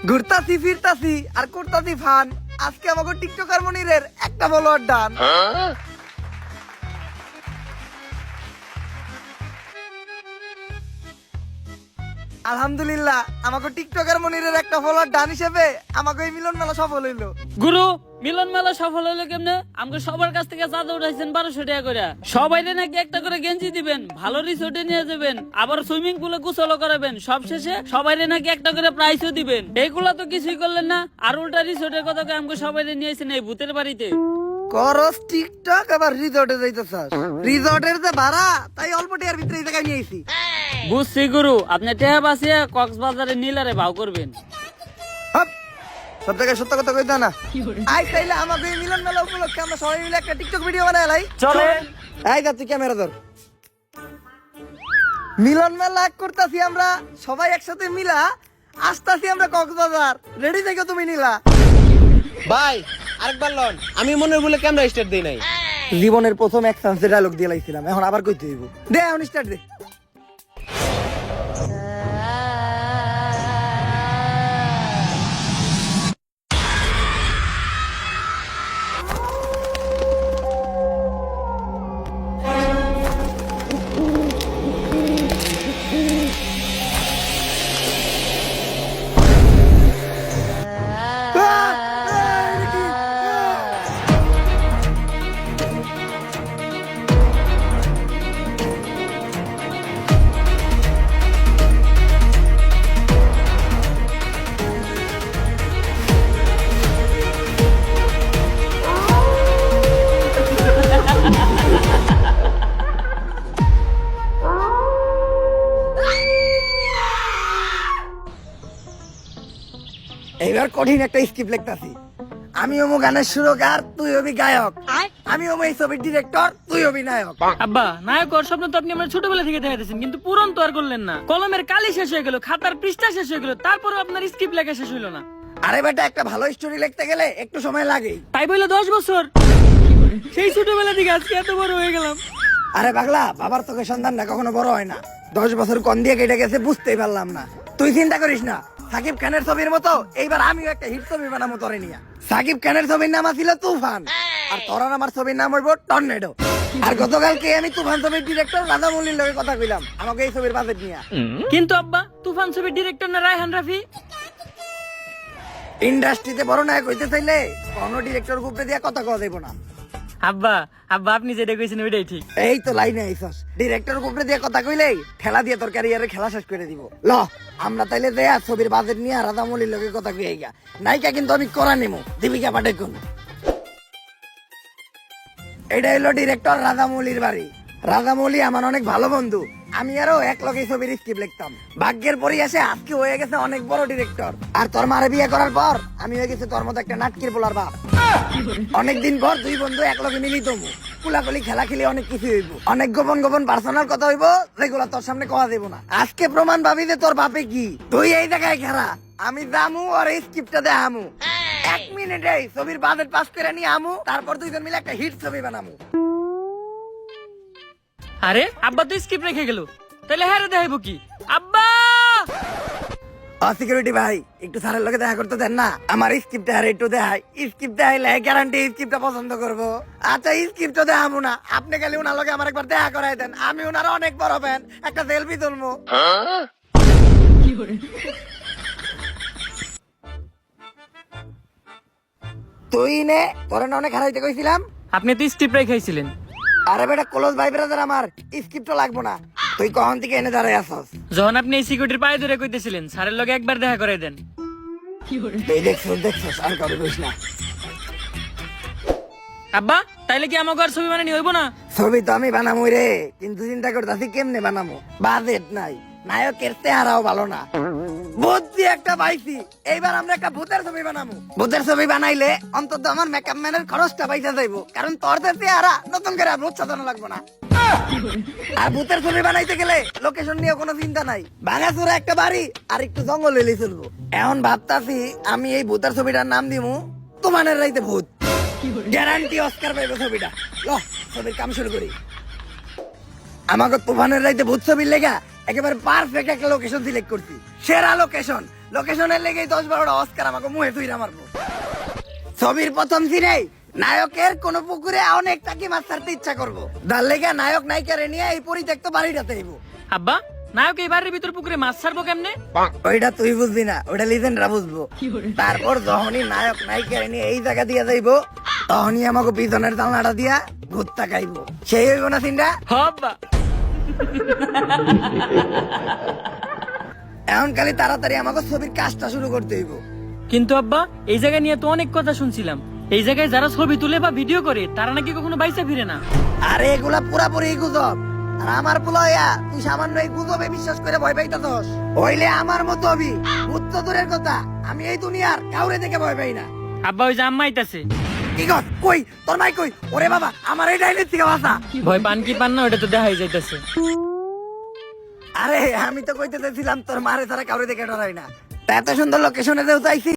ঘুরতাছি ফিরতাছি আর করতাছি ফান। আজকে আমাকে টিকটকার মনিরের একটা ফলোয়ার ডান। আলহামদুলিল্লাহ আমাকে টিকটকার মনিরের একটা ফলোয়ার ডান হিসেবে আমাকে এই মিলন মেলা সফল হইলো। গুরু মিলন মেলা সফল হলো কেমনে? আমাকে সবার কাছ থেকে চাঁদা উঠাইছেন 1200 টাকা করে। সবাই নাকি একটা করে গেঞ্জি দিবেন, ভালো রিসোর্টে নিয়ে যাবেন, আবার সুইমিং পুলে গোসলও করাবেন, সব শেষে সবাই নাকি একটা করে প্রাইজও দিবেন। এইগুলা তো কিছুই করলেন না, আর উল্টা রিসোর্টের কথা কয়ে আমাকে সবাই নিয়েছেন এই ভূতের বাড়িতে। করস টিকটক আবার রিসর্টে যাইতেছাস। রিসর্টের যে ভাড়া তাই অল্প টাকার ভিতরে এই জায়গায় নিয়েছি। বুঝছি গুরু, আপনি টেহা বাঁচিয়ে কক্সবাজারে নীলারে ভাও করবেন। হপ, সব জায়গায় সত্য কথা কইতা না। আই তাইলে আমাকে এই মিলন মেলা উপলক্ষে আমরা সবাই মিলে একটা টিকটক ভিডিও বানাই লাই। চলে। এই যা তুই ক্যামেরা ধর। মিলন মেলা করতাছি আমরা সবাই একসাথে মিলা, আসতাছি আমরা কক্সবাজার। রেডি থেকে তুমি নিলা ভাই আরেকবার লন, আমি মনে বলে ক্যামেরা স্টার্ট দেই নাই। জীবনের প্রথম এক চান্সে ডায়লগ দিয়ে লাইছিলাম, এখন আবার কইতে হইব। দে এখন স্টার্ট দে। এইবার কঠিন একটা স্ক্রিপ্ট লিখতাছি। আমি হবো গানের সুরকার, তুই হবি গায়ক। আমি হবো এই ছবির ডিরেক্টর, তুই হবি নায়ক। আব্বা নায়ক হওয়ার স্বপ্ন তো আপনি আমার ছোটবেলা থেকে দেখাইতেছেন, কিন্তু পূরণ তো আর করলেন না। কলমের কালি শেষ হয়ে গেল, খাতার পৃষ্ঠা শেষ হয়ে গেল, তারপরে আপনার স্ক্রিপ্ট লেখা শেষ হইলো না। আরে বেটা, একটা ভালো স্টোরি লিখতে গেলে একটু সময় লাগেই। তাই বলে 10 বছর, সেই ছোটবেলা থেকে আজকে এত বড় হয়ে গেলাম। আরে পাগলা, বাবার চোখে সন্তান না কখনো বড় হয় না। 10 বছর কোন দিয়ে কেটে গেছে বুঝতেই পারলাম না। তুই চিন্তা করিস না, সাকিব খানের ছবির মতো এইবার আমিও একটা হিট ছবি বানাবো তোরে নিয়া। সাকিব খানের ছবির নাম ছিল তুফান, আর তোর আর আমার ছবির নাম হইব টর্নেডো। আর গতকালকে আমি তুফান ছবির ডিরেক্টর রাজামৌলির লগে কথা কইলাম আমাকে এই ছবির বাজেট নিয়া। কিন্তু আব্বা তুফান ছবির ডিরেক্টর না রায়হান রাফি? ইন্ডাস্ট্রিতে বড় নায়ক হইতে চাইলে কোনো ডিরেক্টর গ্রুপে দিয়া কথা কওয়া যাইব না। আব্বা আব্বা আপনি যেটা কইছেন ওইটাই ঠিক। এই তো লাইনে আইছস, ডিরেক্টর গ্রুপে দিয়া কথা কইলেই ঠেলা দিয়ে তোর ক্যারিয়ারে খেলা শেষ করে দিব। ল আমরা তাইলে দেয়া ছবির বাজেট নিয়ে রাজামৌলির লগে কথা কই গা। নায়িকা কিন্তু আমি করা নিমু, দীপিকা পাডুকোন। এটা হলো ডিরেক্টর রাজামৌলির বাড়ি। রাজামৌলি আমার অনেক ভালো বন্ধু, আমি আরো এক লগে ছবির স্ক্রিপ্ট লিখতাম। ভাগ্যের পরিহাসে আজকে হয়ে গেছে অনেক বড় ডিরেক্টর। আর তোর মারে বিয়ে করার পর আমি হয়ে গেছি তোর মতো একটা নাটকির পোলার বাপ। অনেকদিন পর দুই বন্ধু এক লগে মিলিত হবো, কুলাকুলি খেলা খেলে অনেক কিছু হইব, অনেক গোপন গোপন পার্সোনাল কথা হইব যেগুলা তোর সামনে কওয়া দেব না। আজকে প্রমাণ পাবি যে তোর বাপে কি। তুই এই জায়গায় খেলা, আমি দামু আর এই স্ক্রিপ্টটা দেখামু। 1 মিনিটে ছবির বাজেট পাস করে নিয়ে আমু, তারপর দুইজন মিলে একটা হিট ছবি বানামু। আরে আব্বা তো স্ক্রিপ্ট রেখে গেল, তাহলে হ্যাঁ দেখাইবো কি? আব্বা সিকিউরিটি ভাই, একটু স্যারের লগে দেখা করতে দেন না, আমার স্ক্রিপ্টটা আর একটু দেখাই। স্ক্রিপ্ট দেখাইলে গ্যারান্টি স্ক্রিপ্টটা পছন্দ করবো। আচ্ছা স্ক্রিপ্টটা দেখাবো না, আপনি খালি ওনার লগে আমার একবার দেখা করাই দেন, আমি ওনার অনেক বড় ফ্যান, একটা সেলফি তুলবো। তুই নে, তোর না অনেক হারাইতে কইছিলাম। আপনি তো স্ক্রিপ্ট রেখাইছিলেন। আরে বেটা ক্লোজ ভাই ব্রাদার, আমার স্ক্রিপ্টও লাগবো না। তুই কখন থেকে এনে দাঁড়াই আসস? যখন আপনি এই সিকিউরিটির পায়ে ধরে কইতেছিলেন স্যারের লগে একবার দেখা করে দেন। এই দেখছস আর কারো কইস না। আব্বা তাইলে কি আমাকে আর ছবি বানানি হইব না? ছবি তো আমি বানামু রে, কিন্তু চিন্তা করতেছি কেমনে বানামু। বাজেট নাই, নায়কের চেহারাও ভালো না। বুদ্ধি একটা পাইছি, এইবার আমরা একটা ভূতের ছবি বানামু। ভূতের ছবি বানাইলে অন্তত আমার মেকআপ ম্যানের খরচটা পয়সা যাইবো, কারণ তোর যে চেহারা নতুন করে ভূত সাজানো লাগবো না। আর ভূতের ছবি বানাইতে গেলে লোকেশন নিয়ে কোনো চিন্তা নাই, ভাঙাচোরা একটা বাড়ি আর একটু জঙ্গল এলে চলবো। এখন ভাবতাছি আমি এই ভূতের ছবিটার নাম দিমু তুফানের রাইতে ভূত। গ্যারান্টি অস্কার পাইবে ছবিটা। ল ছবির কাম শুরু করি। আমাকে তুফানের রাইতে ভূত ছবির লেগা একেবারে পারফেক্ট একটা লোকেশন সিলেক্ট করছি, সেরা লোকেশন। লোকেশনের লেগেই 10-12টা অস্কার আমাকে মুহে তুইরা মারবো। ছবির প্রথম সিনেই নায়কের কোন পুকুরে অনেক টাকি মাছ ছাড়তে ইচ্ছা করবো, তার লেগে নায়ক নায়িকারে নিয়ে এই পরিত্যক্ত বাড়িটাতে আইবো। আব্বা নায়ক এই বাড়ির ভিতর পুকুরে মাছ ছাড়বো কেমনে? ওইটা তুই বুঝবি না, ওইটা লিজেন্ডরা বুঝবো। তারপর যখনই নায়ক নায়িকারে নিয়ে এই জায়গা দিয়ে যাইবো, তখনই আমাকে পিছনের জানলাটা দিয়া ভূত তাকাইবো। সেই হইব না সিনটা? হব্বা এখন খালি তাড়াতাড়ি আমাকে ছবির কাজটা শুরু করতে হইব। কিন্তু আব্বা এই জায়গা নিয়ে তো অনেক কথা শুনছিলাম, এই জায়গায় যারা ছবি তুলে বা ভিডিও করে তারা নাকি কখনো বাইসা ফিরে না। আরে এগুলা পুরাপুরি গুজব। আর আমার পোলাইয়া তুই সামান্য এই গুজবে বিশ্বাস করে ভয় পাইতাছস? হইলে আমার মতো হবি। ভূত তো দূরের কথা, আমি এই দুনিয়ার কাউরে দেখে ভয় পাই না। আব্বা ওই যে আম্মা আইতাছে। কি কস? কই তোর মাই কই? ওরে বাবা, আমার এই ডাইনের থেকে বাঁচা। ভয় পান কি পান না ওটা তো দেখাই যাইতাছে। আরে আমি তো কইতে চাইছিলাম তোর মারে তারা কাউরে দেখে ডরাই না। তা এত সুন্দর লোকেশনে যেহেতু আইছি,